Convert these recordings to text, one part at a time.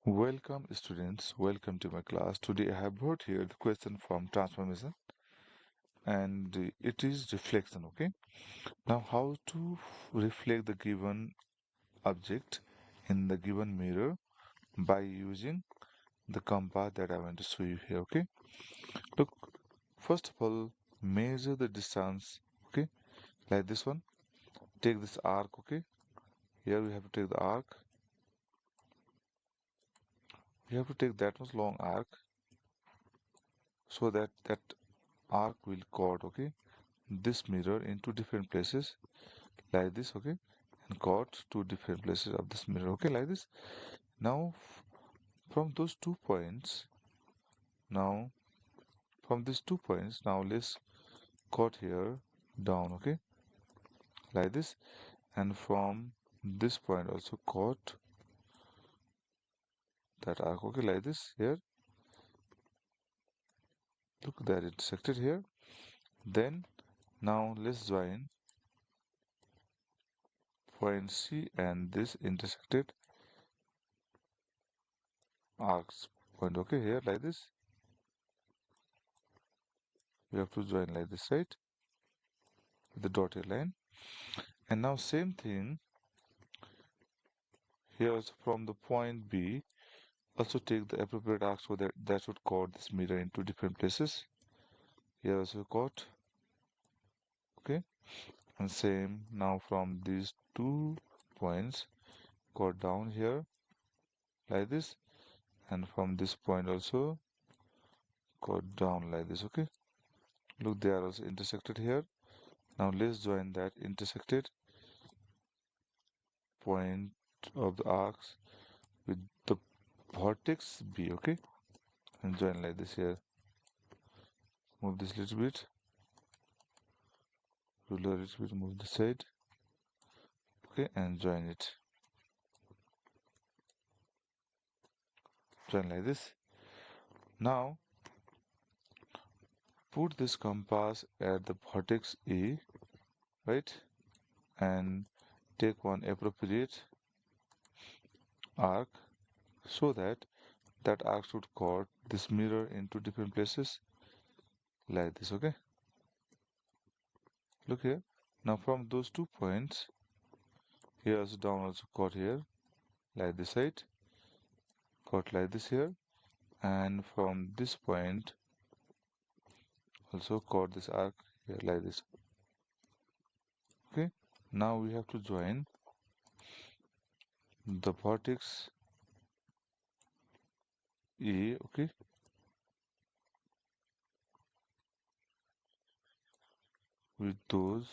Welcome students, welcome to my class. Today I have brought here the question from transformation and it is reflection, okay? Now how to reflect the given object in the given mirror by using the compass that I want to show you here, okay? Look, first of all, measure the distance, okay? Like this one. Take this arc, okay? Here we have to take the arc. We have to take that much long arc so that arc will cut, okay? This mirror into different places like this, okay, and cut two different places of this mirror, okay, like this. Now from those 2 points, now from these 2 points, now let's cut here down, okay, like this, and from this point also cut that arc, okay, like this. Here look, that intersected here. Then now let's join point C and this intersected arcs point, okay, here like this. We have to join like this, right, with the dotted line. And now same thing here also from the point B, also take the appropriate arc so that should cut this mirror into different places. Here also cut, okay, and same now from these 2 points cut down here like this, and from this point also cut down like this, okay. Look, they are also intersected here. Now let's join that intersected point of the arcs with the vertex B, okay, and join like this here. Move this little bit, ruler a little bit, move this side, okay, and join it. Join like this. Now put this compass at the vertex A, right, and take one appropriate arc so that arc should cut this mirror into different places like this, okay. Look here. Now from those 2 points, here also down also cut here like this side, cut like this here, and from this point also cut this arc here like this, okay. Now we have to join the vertex A, okay, with those,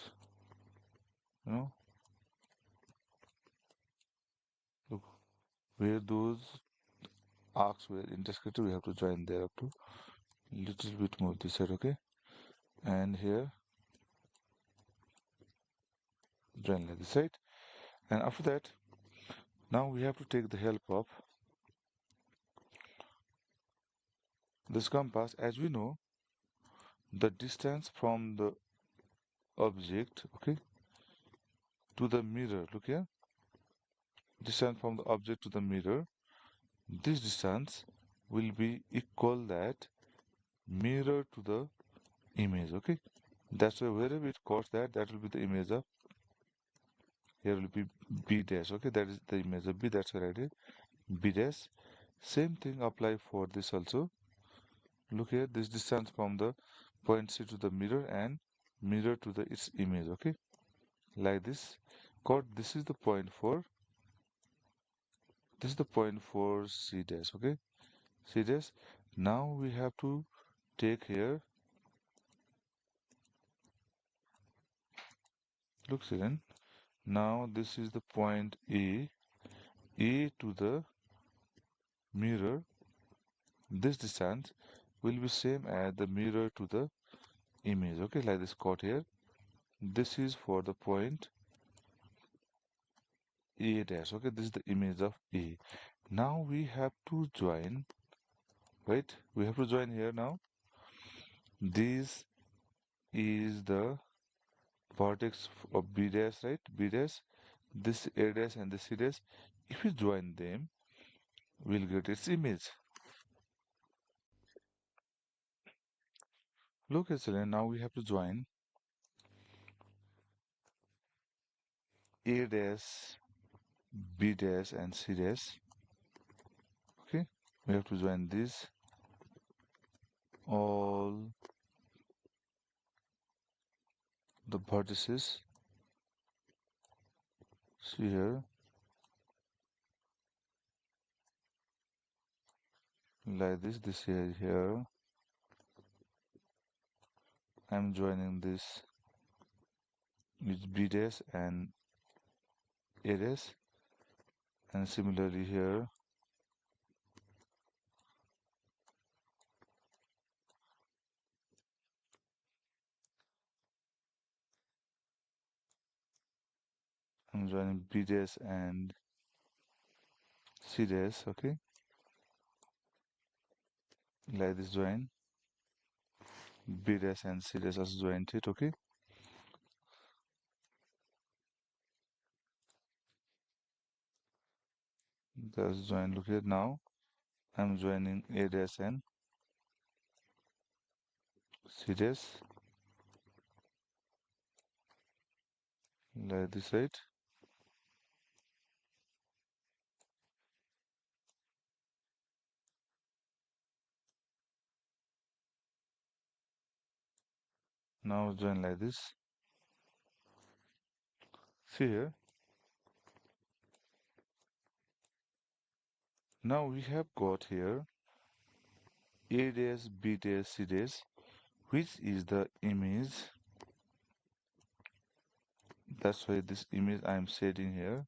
you know, look, where those arcs were intersected, we have to join there up to little bit more this side, okay, and here join like this side. And after that, now we have to take the help of this compass. As we know, the distance from the object, okay, to the mirror, look here, distance from the object to the mirror, this distance will be equal that mirror to the image, okay. That's why wherever it cuts that will be the image of, here will be B dash, okay, that is the image of B. That's where I did B dash. Same thing apply for this also. Look here, this distance from the point C to the mirror and mirror to the its image, okay, like this. Cut, this is the point for, this is the point for C dash, okay, C dash. Now we have to take here, look student, now this is the point A to the mirror. This distance will be same as the mirror to the image, okay, like this. Cut here, this is for the point A dash, okay, this is the image of A. Now we have to join, right, we have to join here. Now this is the vertex of B dash, right, B dash, this A dash and this C dash. If you join them, will get its image. Look excellent. Now we have to join A dash, B dash, and C dash. Okay, we have to join this all the vertices. See here, like this. This here. I'm joining this with B dash and A dash, and similarly here. I'm joining B dash and C dash. Okay, like this join. B dash and C dash also joined it. Okay, that's join. Look here now. I'm joining A dash and C dash like this, right? Now join like this. See here. Now we have got here A dash, B dash, C dash, which is the image. That's why this image I am shading here.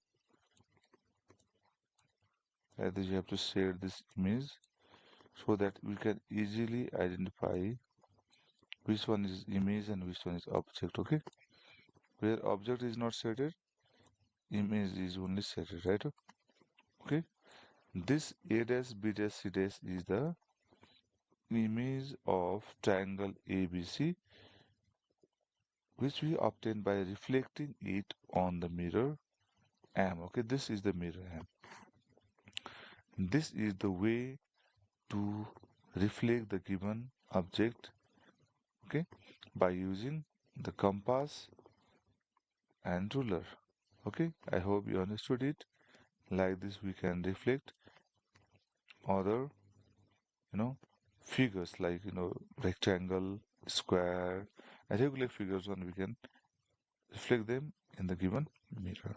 Like this, you have to shade this image so that we can easily identify which one is image and which one is object. Okay, where object is not shaded, image is only shaded, right? Okay, this A dash, B dash, C dash is the image of triangle ABC, which we obtain by reflecting it on the mirror M. Okay, this is the mirror M. This is the way to reflect the given object, okay, by using the compass and ruler. Okay, I hope you understood it. Like this, we can reflect other, you know, figures like rectangle, square, and regular figures, and we can reflect them in the given mirror.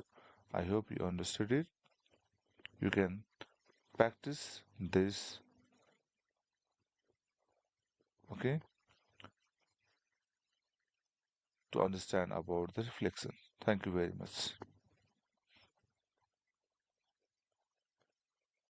I hope you understood it. You can practice this, okay, to understand about the reflection. Thank you very much.